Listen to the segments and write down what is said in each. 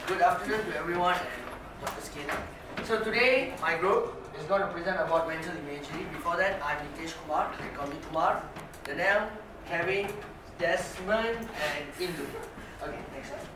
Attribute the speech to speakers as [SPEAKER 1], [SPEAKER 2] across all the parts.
[SPEAKER 1] Good afternoon to everyone and Dr. Skinner. So today my group is going to present about mental imagery. Before that, I'm Nitesh Kumar, they call me Kumar, Daniel, Kevin, Desmond and Indu. Okay, next slide.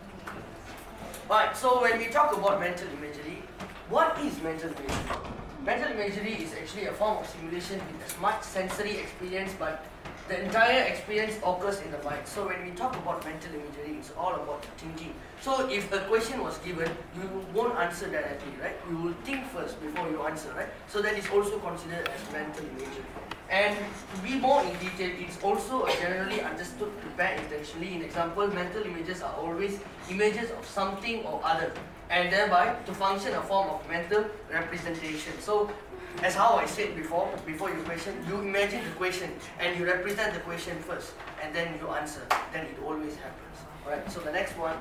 [SPEAKER 1] Alright, so when we talk about mental imagery, what is mental imagery? Mental imagery is actually a form of simulation with as much sensory experience, but the entire experience occurs in the mind. So when we talk about mental imagery, it's all about thinking. So if a question was given, you won't answer directly, right? You will think first before you answer, right? So that is also considered as mental imagery. And to be more in detail, it's also generally understood prepared intentionally. In example, mental images are always images of something or other, and thereby to function a form of mental representation. So as how I said before you question, you imagine the question and you represent the question first, and then you answer. Then it always happens. Alright, so the next one.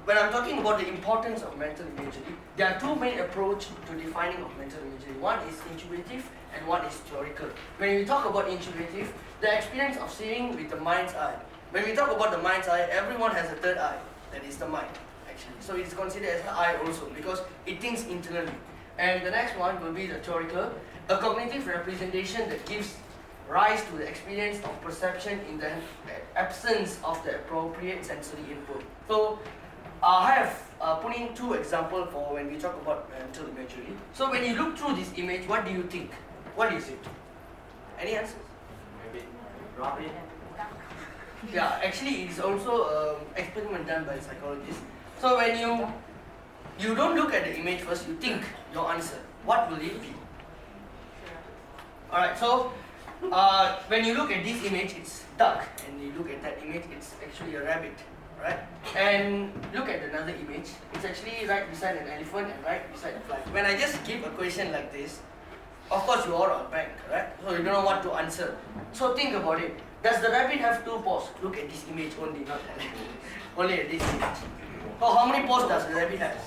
[SPEAKER 1] When I'm talking about the importance of mental imagery, there are two main approaches to defining of mental imagery. One is intuitive and one is theoretical. When we talk about intuitive, the experience of seeing with the mind's eye. When we talk about the mind's eye, everyone has a third eye, that is the mind, actually. So it's considered as an eye also because it thinks internally. And the next one will be the theoretical, a cognitive representation that gives rise to the experience of perception in the absence of the appropriate sensory input. So I have put in two examples for when we talk about mental imagery. So when you look through this image, what do you think? What is it? Any answers?
[SPEAKER 2] Maybe rabbit.
[SPEAKER 1] Yeah, actually it's also an experiment done by psychologists. So when you don't look at the image first, you think your answer. What will it be? Alright, so when you look at this image, it's duck, and you look at that image, it's actually a rabbit, right? And look at another image, it's actually right beside an elephant and right beside a fly. When I just give a question like this, of course you all are blank, right? So you don't know what to answer. So think about it. Does the rabbit have two paws? Look at this image only, not only at this image. So how many paws does the rabbit have?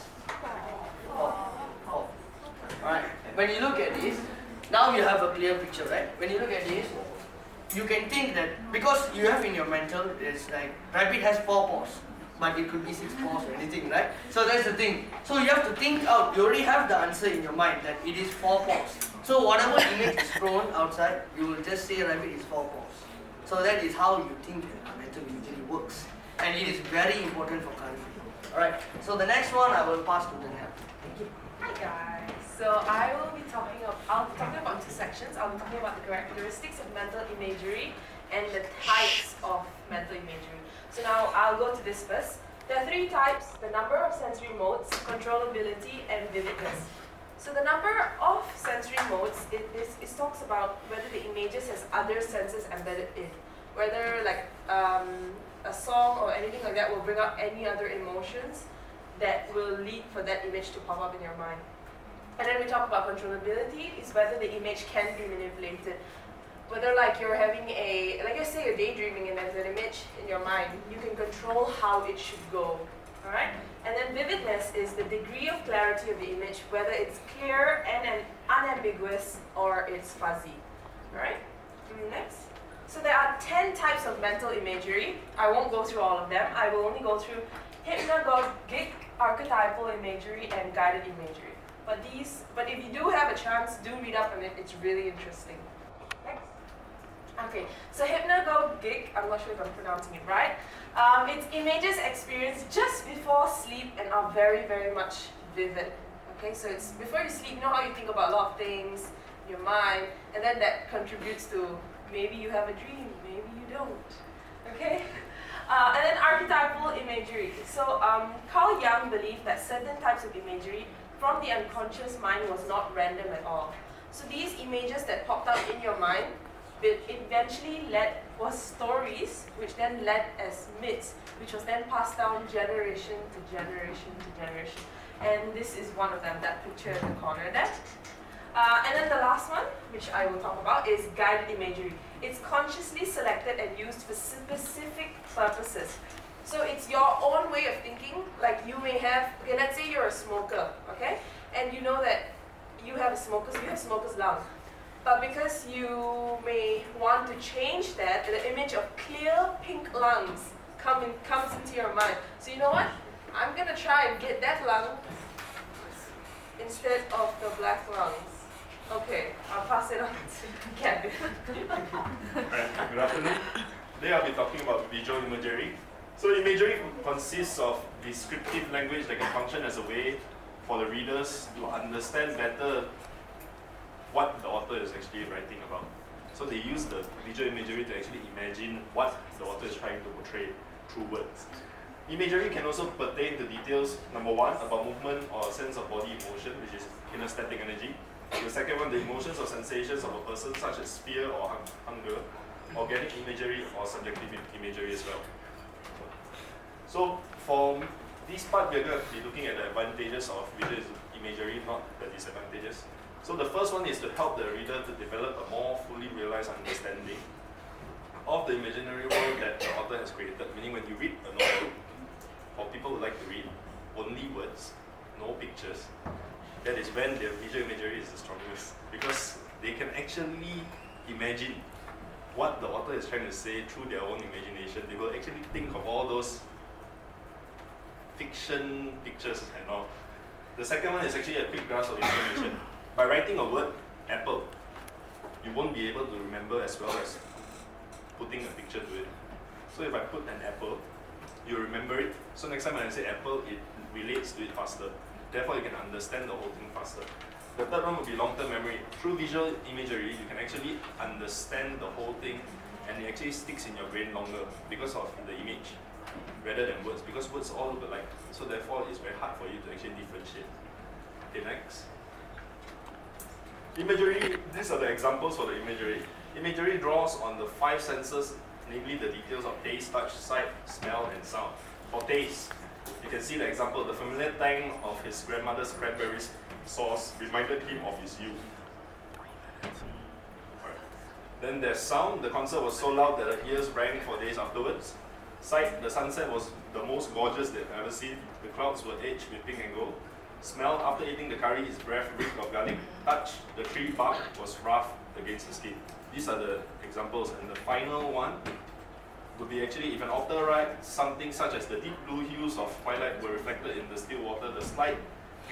[SPEAKER 1] Four. Alright, when you look at this, now you have a clear picture, right? When you look at this, you can think that because you have in your mental, it's like rabbit has four paws, but it could be six paws or anything, right? So that's the thing. So you have to think out. You already have the answer in your mind that it is four paws. So whatever image is thrown outside, you will just say rabbit is four paws. So that is how you think mental imagery works, and it is very important for clarity. Alright, so the next one I will pass to Daniel. Thank you.
[SPEAKER 3] Hi guys. So I'll be talking about two sections. I'll be talking about the characteristics of mental imagery and the types of mental imagery. So now I'll go to this first. There are three types: the number of sensory modes, controllability, and vividness. So the number of sensory modes, it talks about whether the images has other senses embedded in. Whether like a song or anything like that will bring up any other emotions that will lead for that image to pop up in your mind. And then we talk about controllability, is whether the image can be manipulated. Whether like you're having like you say you're daydreaming and there's an image in your mind, you can control how it should go. Alright? And then vividness is the degree of clarity of the image, whether it's clear and unambiguous or it's fuzzy. Alright? Next. So there are 10 types of mental imagery. I won't go through all of them. I will only go through hypnagogic, archetypal imagery, and guided imagery. But if you do have a chance, do read up on it. It's really interesting. Next. Okay, so hypnagogic, I'm not sure if I'm pronouncing it right. It's images experienced just before sleep and are very, very much vivid. Okay, so it's before you sleep, you know how you think about a lot of things in your mind, and then that contributes to maybe you have a dream, maybe you don't. Okay? And then archetypal imagery. So Carl Jung believed that certain types of imagery from the unconscious mind was not random at all. So these images that popped up in your mind eventually was stories, which then led as myths, which was then passed down generation to generation to generation. And this is one of them, that picture in the corner there. And then the last one, which I will talk about, is guided imagery. It's consciously selected and used for specific purposes. So it's your own way of thinking. Like you may have, okay, let's say you're a smoker, okay? And you know that you have smoker's lung. But because you may want to change that, the image of clear pink lungs comes into your mind. So you know what? I'm gonna try and get that lung instead of the black lungs. Okay, I'll pass it on to Kevin.
[SPEAKER 4] Alright, good afternoon. Today I'll be talking about visual imagery. So imagery consists of descriptive language that can function as a way for the readers to understand better what the author is actually writing about. So they use the visual imagery to actually imagine what the author is trying to portray through words. Imagery can also pertain to details, number one, about movement or sense of body emotion, which is kinesthetic energy. The second one, the emotions or sensations of a person, such as fear or hunger, organic imagery or subjective imagery as well. So for this part, we're going to be looking at the advantages of visual imagery, not the disadvantages. So the first one is to help the reader to develop a more fully realized understanding of the imaginary world that the author has created. Meaning when you read a novel, or people would like to read only words, no pictures, that is when their visual imagery is the strongest, because they can actually imagine what the author is trying to say through their own imagination. They will actually think of all those fiction pictures and all. The second one is actually a quick grasp of information. By writing a word, apple, you won't be able to remember as well as putting a picture to it. So if I put an apple, you remember it. So next time when I say apple, it relates to it faster. Therefore, you can understand the whole thing faster. The third one would be long-term memory. Through visual imagery, you can actually understand the whole thing, and it actually sticks in your brain longer because of the image rather than words, because words all look alike. So therefore, it's very hard for you to actually differentiate. Okay, next. Imagery, these are the examples for the imagery. Imagery draws on the five senses, namely the details of taste, touch, sight, smell, and sound. For taste, you can see the example. The familiar tang of his grandmother's cranberry sauce reminded him of his youth. Right. Then there's sound. The concert was so loud that the ears rang for days afterwards. Sight, the sunset was the most gorgeous they've ever seen. The clouds were edged with pink and gold. Smell, after eating the curry, his breath reeked of garlic. Touch, the tree bark was rough against the skin. These are the examples, and the final one would be actually if an author writes something such as the deep blue hues of twilight were reflected in the still water, the slight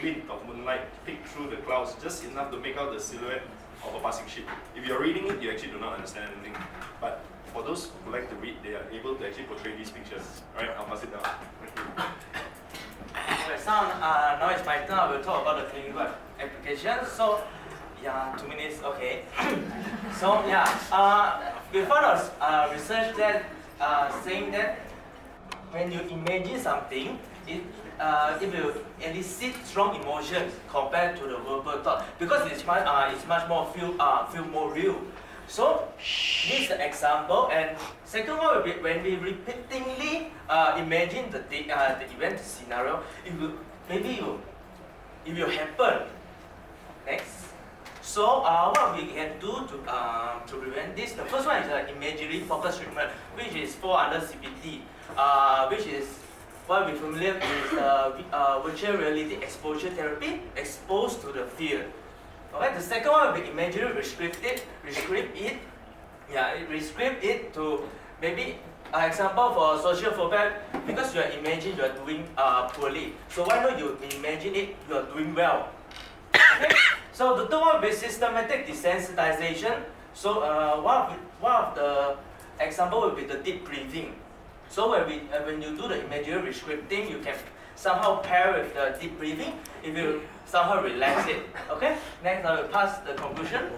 [SPEAKER 4] glint of moonlight peeked through the clouds just enough to make out the silhouette of a passing ship. If you're reading it, you actually do not understand anything. But for those who like to read, they are able to actually portray these pictures. Alright, I'll pass it down. Thank you.
[SPEAKER 1] Okay, so now it's my turn. I will talk about the clinical application. So, yeah, 2 minutes, okay. So, yeah, we found a research that saying that when you imagine something, it will elicit strong emotions compared to the verbal thought, because it's much more feel more real. So this is the example, and second one will be when we repeatedly imagine the event, the scenario, it will happen. Next. So what we can do to prevent this? The first one is imagery focus treatment, which is fall under CPT, which is what we familiar with virtual reality exposure therapy, exposed to the field. Okay, the second one will be imagery rescript it to maybe example for social phobia, because you are imagining you are doing poorly. So why not you imagine it you are doing well? Okay? So the third one will be systematic desensitization. So one of the example will be the deep breathing. So when you do the imagery rescripting, you can somehow pair with the deep breathing. If you somehow relax it. Okay? Next, I will pass the conclusion.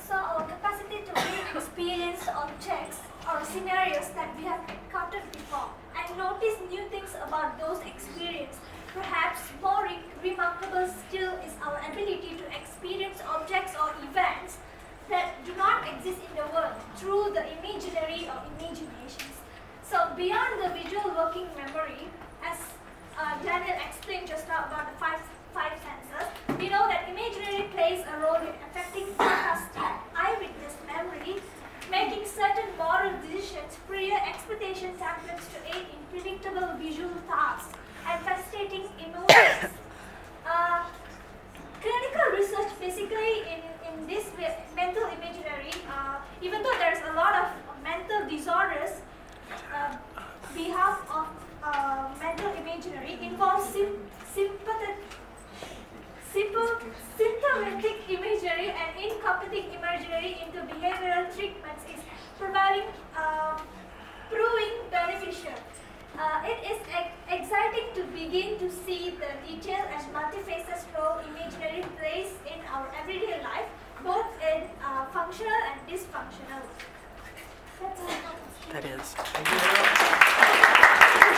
[SPEAKER 5] So our capacity to re-experience objects or scenarios that we have encountered before and notice new things about those experiences. Perhaps more remarkable still is our ability to experience objects or events that do not exist in the world through the imaginary or imaginations. So beyond the visual working memory, as Daniel explained just now about the five senses, we know that imagery plays a role in affecting sarcastic eyewitness memory, making certain moral decisions prior expectation templates to aid in predictable visual tasks and facilitating emotions. Clinical research basically in this mental imaginary, even though there's a lot of mental disorders, imagery into behavioral treatments is proving beneficial. It is exciting to begin to see the detailed and